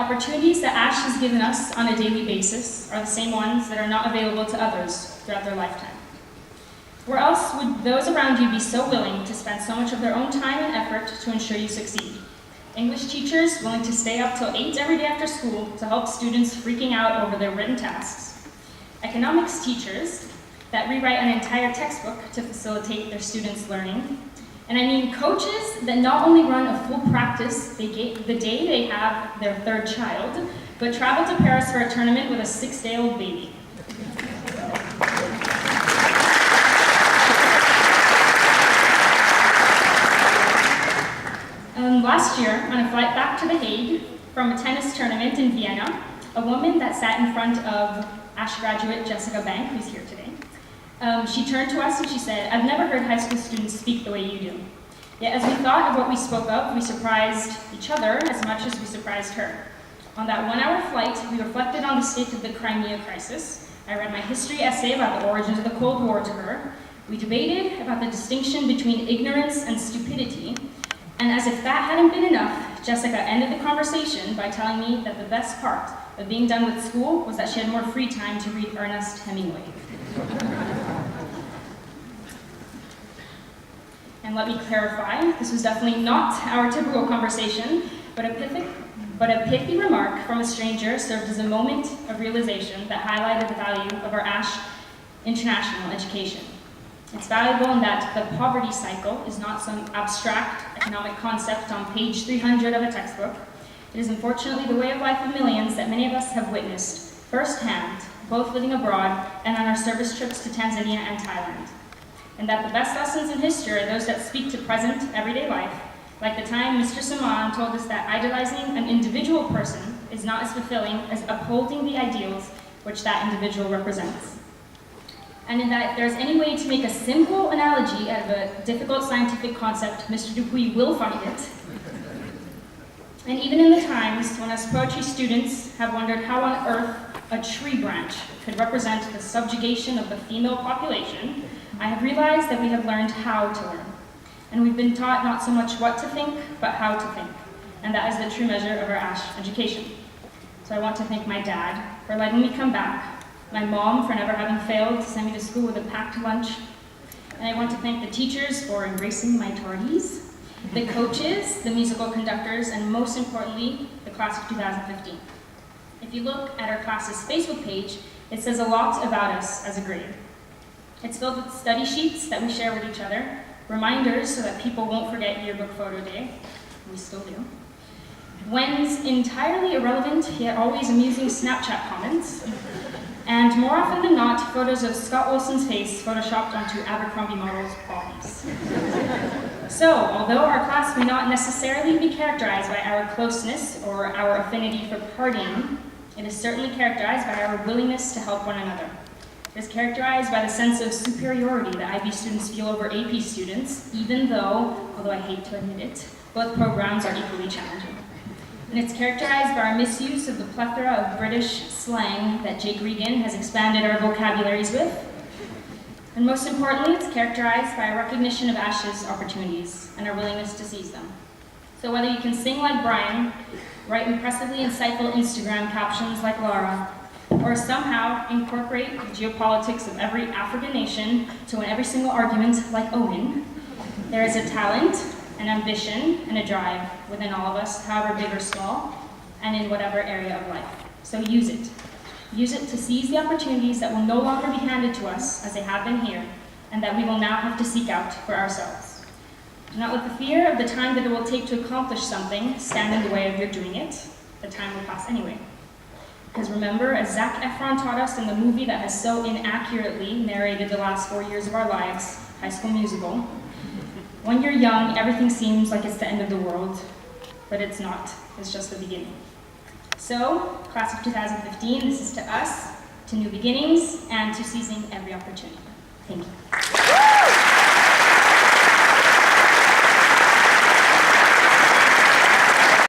opportunities that Ash has given us on a daily basis are the same ones that are not available to others throughout their lifetime. Where else would those around you be so willing to spend so much of their own time and effort to ensure you succeed? English teachers willing to stay up till 8 every day after school to help students freaking out over their written tasks. Economics teachers that rewrite an entire textbook to facilitate their students' learning. And I mean coaches that not only run a full practice the day they have their third child, but travel to Paris for a tournament with a 6-day-old baby. Last year, on a flight back to The Hague from a tennis tournament in Vienna, a woman that sat in front of Ash graduate Jessica Bank, who's here today, she turned to us and she said, "I've never heard high school students speak the way you do." Yet as we thought of what we spoke of, we surprised each other as much as we surprised her. On that 1-hour flight, we reflected on the state of the Crimea crisis. I read my history essay about the origins of the Cold War to her. We debated about the distinction between ignorance and stupidity. And as if that hadn't been enough, Jessica ended the conversation by telling me that the best part of being done with school was that she had more free time to read Ernest Hemingway. And let me clarify, this was definitely not our typical conversation, but a pithy remark from a stranger served as a moment of realization that highlighted the value of our Ash International education. It's valuable in that the poverty cycle is not some abstract economic concept on page 300 of a textbook. It is unfortunately the way of life of millions that many of us have witnessed firsthand, both living abroad and on our service trips to Tanzania and Thailand. And that the best lessons in history are those that speak to present, everyday life, like the time Mr. Saman told us that idolizing an individual person is not as fulfilling as upholding the ideals which that individual represents. And in that if there's any way to make a simple analogy out of a difficult scientific concept, Mr. Dupuy will find it. And even in the times when us poetry students have wondered how on earth a tree branch could represent the subjugation of the female population, I have realized that we have learned how to learn. And we've been taught not so much what to think, but how to think. And that is the true measure of our Ash education. So I want to thank my dad for letting me come back, my mom for never having failed to send me to school with a packed lunch, and I want to thank the teachers for embracing my tardies, the coaches, the musical conductors, and most importantly, the class of 2015. If you look at our class's Facebook page, it says a lot about us as a grade. It's filled with study sheets that we share with each other, reminders so that people won't forget yearbook photo day, we still do, Wen's entirely irrelevant yet always amusing Snapchat comments, and more often than not, photos of Scott Wilson's face photoshopped onto Abercrombie models' bodies. So, although our class may not necessarily be characterized by our closeness or our affinity for partying, it is certainly characterized by our willingness to help one another. It is characterized by the sense of superiority that IB students feel over AP students, even though, although I hate to admit it, both programs are equally challenging. And it's characterized by our misuse of the plethora of British slang that Jake Regan has expanded our vocabularies with. And most importantly, it's characterized by a recognition of Ash's opportunities and our willingness to seize them. So whether you can sing like Brian, write impressively insightful Instagram captions like Laura, or somehow incorporate the geopolitics of every African nation to win every single argument like Owen, there is a talent, an ambition, and a drive within all of us, however big or small, and in whatever area of life. So use it. Use it to seize the opportunities that will no longer be handed to us as they have been here, and that we will now have to seek out for ourselves. Do not let the fear of the time that it will take to accomplish something stand in the way of your doing it. The time will pass anyway. Because remember, as Zac Efron taught us in the movie that has so inaccurately narrated the last 4 years of our lives, High School Musical, when you're young, everything seems like it's the end of the world, but it's not. It's just the beginning. So, class of 2015, this is to us, to new beginnings, and to seizing every opportunity. Thank you.